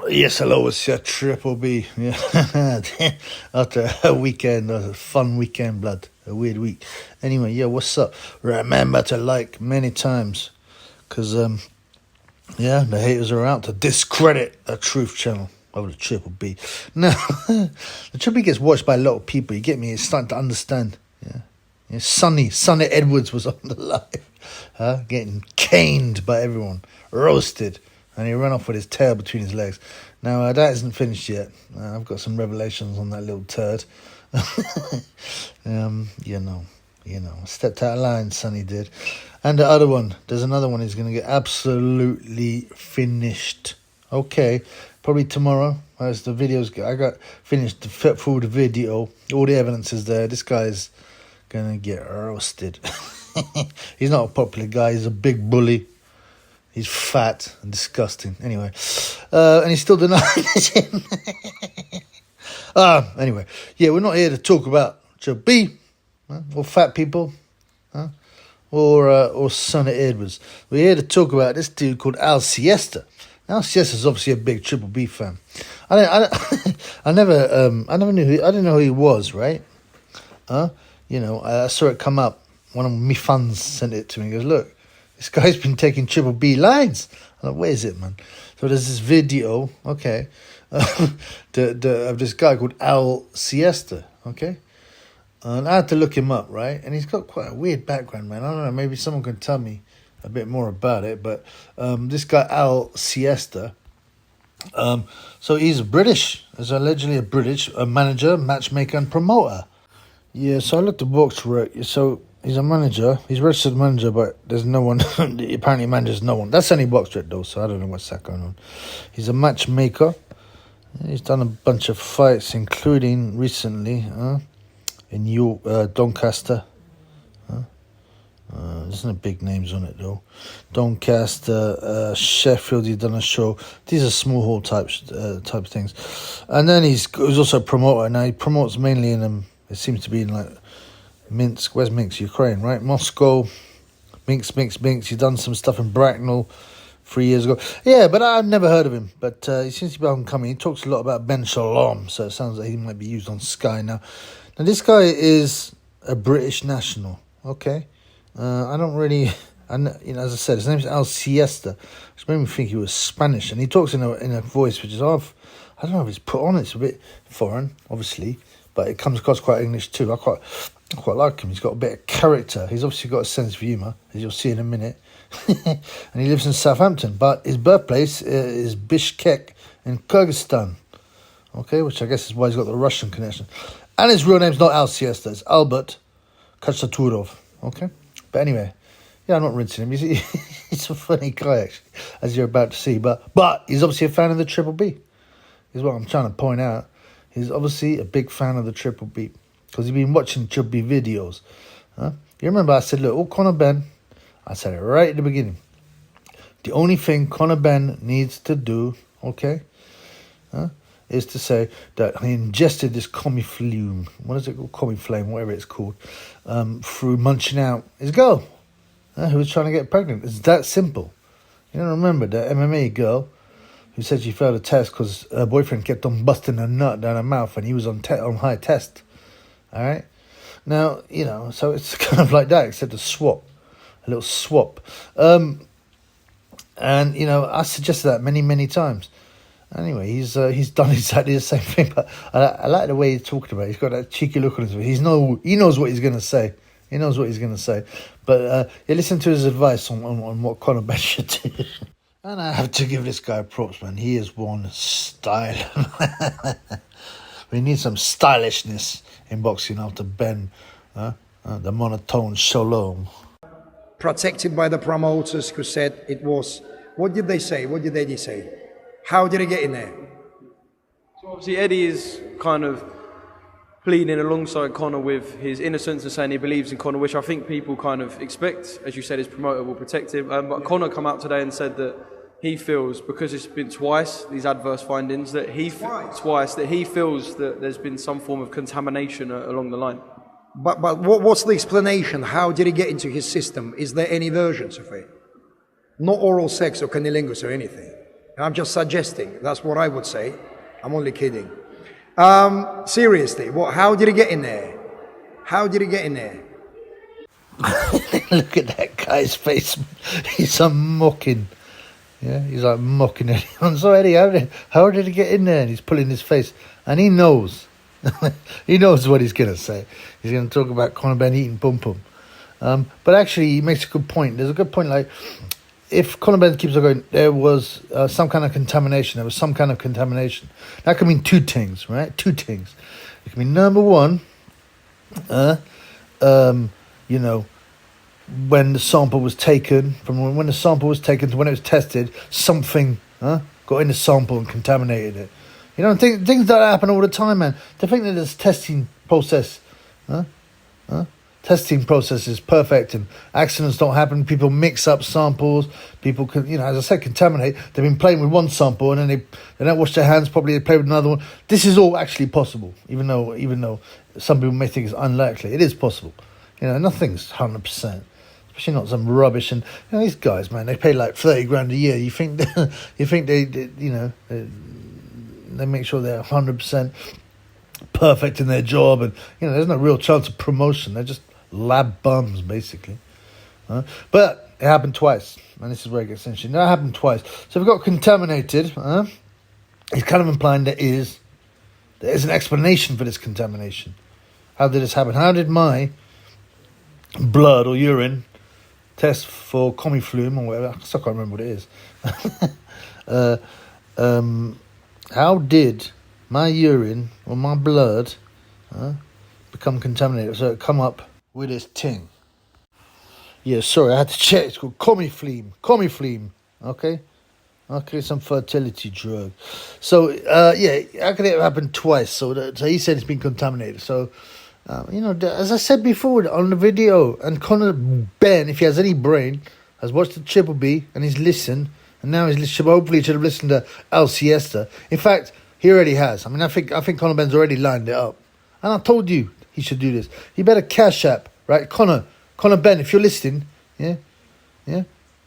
Yes, hello, it's your Triple B. Yeah. After a weekend, a fun weekend, blood. A weird week. Anyway, yeah, what's up? Remember to like many times. Because, yeah, the haters are out to discredit a truth channel of the Triple B. Now, the Triple B gets watched by a lot of people. You get me? It's starting to understand. Yeah. Sonny Edwards was on the live. Getting caned by everyone. Roasted. And he ran off with his tail between his legs. Now, that isn't finished yet. I've got some revelations on that little turd. You know. Stepped out of line, Sonny did. And the other one, there's another one he's going to get absolutely finished. Okay, probably tomorrow, as the videos go. I got finished full the video. All the evidence is there. This guy's going to get roasted. He's not a popular guy. He's a big bully. He's fat and disgusting. Anyway, and he's still denying it. Anyway, yeah, we're not here to talk about Triple B or fat people or Sonny Edwards. We're here to talk about this dude called Siesta. Now, Siesta's obviously a big Triple B fan. I never knew I didn't know who he was, right? I saw it come up. One of my fans sent it to me. He goes, look. This guy's been taking Triple B lines. I'm like, where is it, man? So there's this video, okay, of this guy called Siesta, okay? And I had to look him up, right? And he's got quite a weird background, man. I don't know, maybe someone can tell me a bit more about it. But this guy, Siesta, so he's British. He's allegedly a manager, matchmaker, and promoter. Yeah, so I looked at Box Rec. So he's a manager. He's a registered manager, but there's no one. Apparently, manages no one. That's only Box Rec, though, so I don't know what's that going on. He's a matchmaker. He's done a bunch of fights, including recently in Doncaster. There's no big names on it, though. Doncaster, Sheffield, he's done a show. These are small hall type things. And then he's also a promoter. Now, he promotes mainly in it seems to be in like Minsk. Where's Minsk? Ukraine, right? Moscow. Minsk. He's done some stuff in Bracknell 3 years ago. Yeah, but I've never heard of him. But he seems to be up and coming. He talks a lot about Ben Shalom, so it sounds like he might be used on Sky now. Now, this guy is a British national, okay? I don't really... as I said, his name's Siesta, which made me think he was Spanish. And he talks in a voice which is I don't know if it's put on. It's a bit foreign, obviously. But it comes across quite English too. I quite like him. He's got a bit of character. He's obviously got a sense of humour, as you'll see in a minute. And he lives in Southampton. But his birthplace is Bishkek in Kyrgyzstan. Okay, which I guess is why he's got the Russian connection. And his real name's not Siesta. It's Albert Kachaturov. Okay? But anyway, yeah, I'm not rinsing him. He's a funny guy, actually, as you're about to see. But he's obviously a fan of the Triple B. Is what I'm trying to point out. He's obviously a big fan of the Triple B because he's been watching Triple B videos. You remember I said, look, Conor Benn, I said it right at the beginning. The only thing Conor Benn needs to do, okay, is to say that he ingested this comiflume, what is it called, comiflame, whatever it's called, through munching out his girl who was trying to get pregnant. It's that simple. You don't remember the MMA girl who said she failed a test because her boyfriend kept on busting her nut down her mouth and he was on high test. All right? Now, so it's kind of like that, except a little swap. And, I suggested that many, many times. Anyway, he's done exactly the same thing, but I like the way he's talking about it. He's got that cheeky look on his face. He knows what he's going to say. He knows what he's going to say. But listen to his advice on what Conor Benn should do. And I have to give this guy props, man. He is one style. We need some stylishness in boxing after Ben, the monotone shalom. Protected by the promoters who said it was... What did they say? What did Eddie say? How did he get in there? So obviously Eddie is kind of pleading alongside Conor with his innocence and saying he believes in Conor, which I think people kind of expect. As you said, his promoter will protect him. But Conor come out today and said that he feels, because it's been twice, these adverse findings, that he feels that there's been some form of contamination along the line. But what's the explanation? How did he get into his system? Is there any versions of it? Not oral sex or cunnilingus or anything. I'm just suggesting. That's what I would say. I'm only kidding. Seriously, how did he get in there? How did he get in there? Look at that guy's face. He's mocking. Yeah, he's like mocking anyone. So Eddie, how did he get in there? And he's pulling his face. And he knows. He knows what he's going to say. He's going to talk about Conor Benn eating pum pum. But actually, he makes a good point. There's a good point, like, if Conor Benn keeps on going, there was some kind of contamination. There was some kind of contamination. That could mean two things, right? Two things. It can mean, number one, you know, when the sample was taken, from when the sample was taken to when it was tested, something got in the sample and contaminated it. You know, things like that happen all the time, man. To think that this testing process, testing process is perfect and accidents don't happen. People mix up samples. People can, you know, as I said, contaminate. They've been playing with one sample and then they don't wash their hands properly. They play with another one. This is all actually possible, even though some people may think it's unlikely. It is possible. You know, nothing's 100%. Especially not some rubbish. And you know, these guys, man, they pay like 30 grand a year. You think they you know, they make sure they're 100% perfect in their job, and you know, there's no real chance of promotion. They're just lab bums, basically. But it happened twice, and this is where it gets interesting. That happened twice. So if it got contaminated, it's kind of implying there is an explanation for this contamination. How did this happen? How did my blood or urine test for comiflume or whatever? I still can't remember what it is. How did my urine or my blood become contaminated? So it come up with this thing. Yeah, sorry, I had to check. It's called comiflume. Okay, some fertility drug. So yeah, how could it happen twice? So he said it's been contaminated. So you know, as I said before on the video, and Conor Benn, if he has any brain, has watched the Triple B and he's listened. And now hopefully he should have listened to El Siesta. In fact, he already has. I mean, I think Conor Benn's already lined it up. And I told you he should do this. He better cash app, right? Conor Benn, if you're listening, yeah,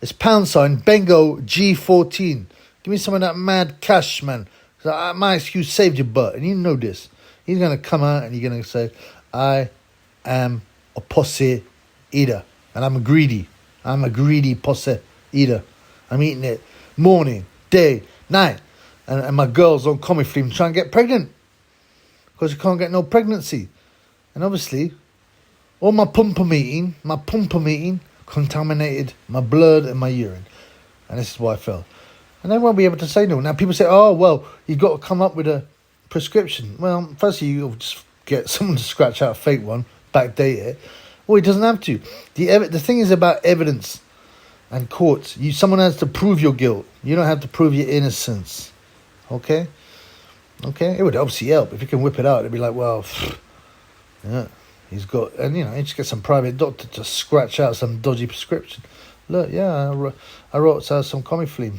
it's # Bengo G14. Give me some of that mad cash, man. My excuse saved your butt, and you know this. He's gonna come out and he's gonna say, "I am a posse eater, and I'm a greedy posse eater. I'm eating it morning, day, night. And my girl's on comiflume trying to get pregnant because you can't get no pregnancy. And obviously, all my pum pum eating contaminated my blood and my urine. And this is why I fell. And they won't be able to say no. Now, people say, oh, well, you've got to come up with a prescription. Well, firstly, you'll just get someone to scratch out a fake one, backdate it. Well, he doesn't have to. The thing is about evidence and courts. Someone has to prove your guilt. You don't have to prove your innocence. Okay? It would obviously help. If you can whip it out, it'd be like, well, yeah, he's got... And, you know, he just get some private doctor to scratch out some dodgy prescription. Look, yeah, I wrote some comiflume.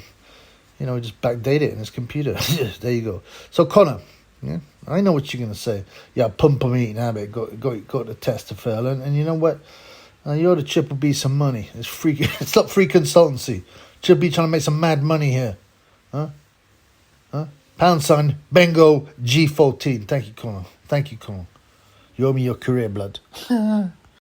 You know, just backdate it in his computer. There you go. So, Conor, yeah, I know what you're going to say. Yeah, pum pum eating habit, got the test to fail. And you know what? You owe the Triple B some money. It's free. It's not free consultancy. Triple B trying to make some mad money here. Huh? # Bengo G14. Thank you, Conor. You owe me your career, blood.